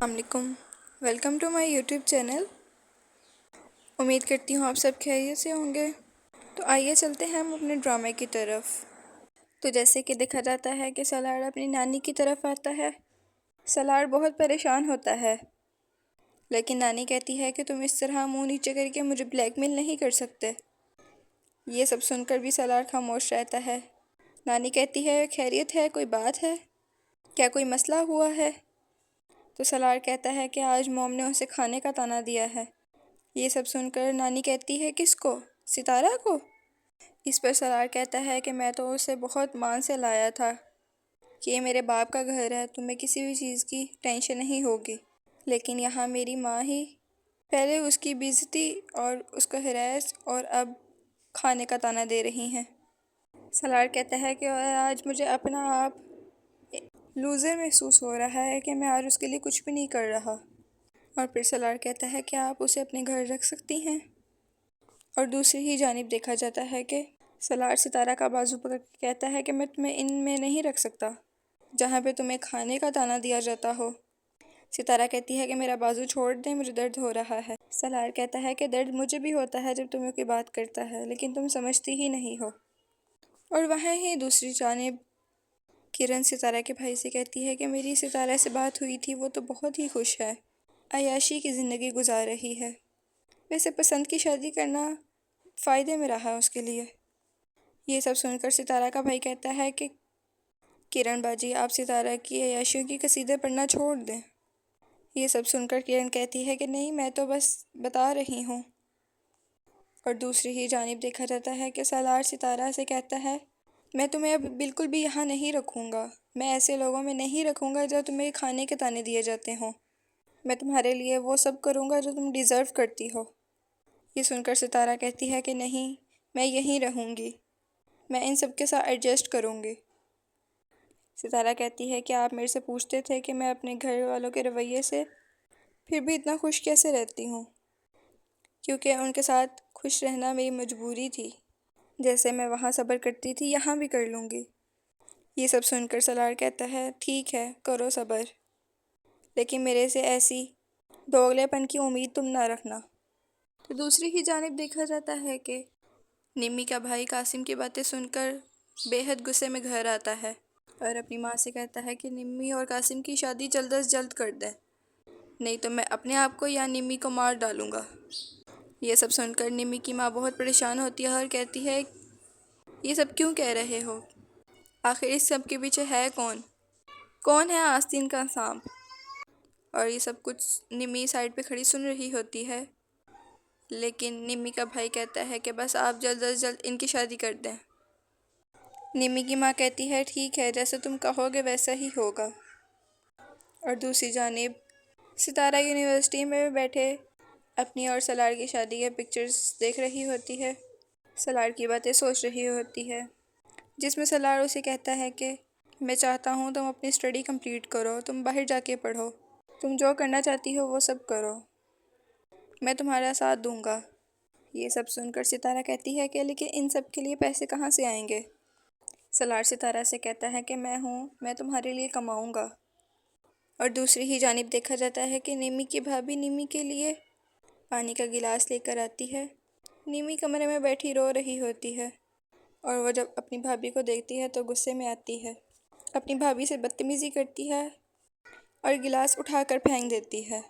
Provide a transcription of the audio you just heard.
السلام علیکم، welcome to my YouTube channel. امید کرتی ہوں آپ سب خیریت سے ہوں گے۔ تو آئیے چلتے ہیں ہم اپنے ڈرامے کی طرف۔ تو جیسے کہ دیکھا جاتا ہے کہ سلاڑ اپنی نانی کی طرف آتا ہے۔ سلاڑ بہت پریشان ہوتا ہے، لیکن نانی کہتی ہے کہ تم اس طرح منہ نیچے کر کے مجھے بلیک میل نہیں کر سکتے۔ یہ سب سن کر بھی سلاڑ خاموش رہتا ہے۔ نانی کہتی ہے خیریت ہے، کوئی بات ہے؟ کیا کوئی مسئلہ ہوا ہے؟ تو سلاڑ کہتا ہے کہ آج موم نے اسے کھانے کا طعنہ دیا ہے۔ یہ سب سن کر نانی کہتی ہے کس کو؟ ستارہ کو؟ اس پر سلاڑ کہتا ہے کہ میں تو اسے بہت مان سے لایا تھا کہ یہ میرے باپ کا گھر ہے، تمہیں کسی بھی چیز کی ٹینشن نہیں ہوگی، لیکن یہاں میری ماں ہی پہلے اس کی بے عزتی اور اس کو ہراس اور اب کھانے کا طعنہ دے رہی ہیں۔ سلاڑ کہتا ہے کہ اور آج مجھے اپنا آپ لوزر محسوس ہو رہا ہے کہ میں آج اس کے لیے کچھ بھی نہیں کر رہا۔ اور پھر سلاڑ کہتا ہے کہ آپ اسے اپنے گھر رکھ سکتی ہیں۔ اور دوسری ہی جانب دیکھا جاتا ہے کہ سلاڑ ستارہ کا بازو پکڑ کے کہتا ہے کہ میں تمہیں ان میں نہیں رکھ سکتا جہاں پہ تمہیں کھانے کا طعنہ دیا جاتا ہو۔ ستارہ کہتی ہے کہ میرا بازو چھوڑ دیں، مجھے درد ہو رہا ہے۔ سلاڑ کہتا ہے کہ درد مجھے بھی ہوتا ہے جب تمہیں کوئی بات کرتا ہے، لیکن تم سمجھتی ہی نہیں ہو۔ اور وہیں ہی دوسری جانب کرن ستارہ کے بھائی سے کہتی ہے کہ میری ستارہ سے بات ہوئی تھی، وہ تو بہت ہی خوش ہے، عیاشی کی زندگی گزار رہی ہے۔ ویسے پسند کی شادی کرنا فائدے میں رہا اس کے لیے۔ یہ سب سن کر ستارہ کا بھائی کہتا ہے کہ کرن باجی آپ ستارہ کی عیاشیوں کی قصیدے پڑھنا چھوڑ دیں۔ یہ سب سن کر کرن کہتی ہے کہ نہیں، میں تو بس بتا رہی ہوں۔ اور دوسری ہی جانب دیکھا جاتا ہے کہ سلاڑ ستارہ سے کہتا ہے میں تمہیں اب بالکل بھی یہاں نہیں رکھوں گا، میں ایسے لوگوں میں نہیں رکھوں گا جو تمہیں کھانے کے طعنے دیے جاتے ہوں، میں تمہارے لیے وہ سب کروں گا جو تم ڈیزرو کرتی ہو۔ یہ سن کر ستارہ کہتی ہے کہ نہیں، میں یہیں رہوں گی، میں ان سب کے ساتھ ایڈجسٹ کروں گی۔ ستارہ کہتی ہے کہ آپ میرے سے پوچھتے تھے کہ میں اپنے گھر والوں کے رویے سے پھر بھی اتنا خوش کیسے رہتی ہوں، کیونکہ ان کے ساتھ خوش رہنا میری مجبوری تھی، جیسے میں وہاں صبر کرتی تھی یہاں بھی کر لوں گی۔ یہ سب سن کر سلاڑ کہتا ہے ٹھیک ہے، کرو صبر، لیکن میرے سے ایسی دوگلے پن کی امید تم نہ رکھنا۔ تو دوسری ہی جانب دیکھا جاتا ہے کہ نمی کا بھائی قاسم کی باتیں سن کر بے حد غصے میں گھر آتا ہے اور اپنی ماں سے کہتا ہے کہ نمی اور قاسم کی شادی جلد از جلد کر دیں، نہیں تو میں اپنے آپ کو یا نمی کو مار ڈالوں گا۔ یہ سب سن کر نمی کی ماں بہت پریشان ہوتی ہے اور کہتی ہے یہ سب کیوں کہہ رہے ہو؟ آخر اس سب کے پیچھے ہے کون؟ کون ہے آستین کا سانپ؟ اور یہ سب کچھ نمی سائڈ پہ کھڑی سن رہی ہوتی ہے، لیکن نمی کا بھائی کہتا ہے کہ بس آپ جلد از جلد ان کی شادی کر دیں۔ نمی کی ماں کہتی ہے ٹھیک ہے، جیسے تم کہو گے ویسا ہی ہوگا۔ اور دوسری جانب ستارہ یونیورسٹی میں بیٹھے اپنی اور سلاڑ کی شادی کے پکچرز دیکھ رہی ہوتی ہے، سلاڑ کی باتیں سوچ رہی ہوتی ہے، جس میں سلاڑ اسے کہتا ہے کہ میں چاہتا ہوں تم اپنی اسٹڈی کمپلیٹ کرو، تم باہر جا کے پڑھو، تم جو کرنا چاہتی ہو وہ سب کرو، میں تمہارا ساتھ دوں گا۔ یہ سب سن کر ستارہ کہتی ہے کہ لیکن ان سب کے لیے پیسے کہاں سے آئیں گے؟ سلاڑ ستارہ سے کہتا ہے کہ میں تمہارے لیے کماؤں گا۔ اور دوسری ہی جانب دیکھا جاتا ہے کہ نمی کی بھابھی نمی کے لیے پانی کا گلاس لے کر آتی ہے۔ نمی کمرے میں بیٹھی رو رہی ہوتی ہے اور وہ جب اپنی بھابھی کو دیکھتی ہے تو غصے میں آتی ہے، اپنی بھابھی سے بدتمیزی کرتی ہے اور گلاس اٹھا کر پھینک دیتی ہے۔